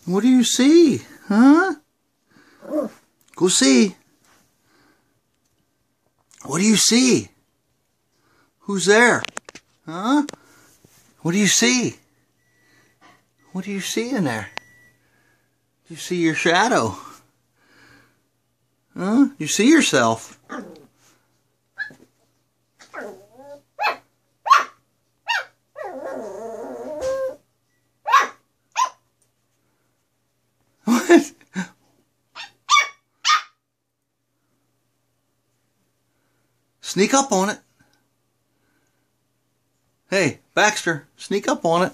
What do you see? Huh? Go see. What do you see? Who's there? Huh? What do you see? What do you see in there? You see your shadow. Huh? You see yourself. What? Sneak up on it. Hey, Baxter, sneak up on it.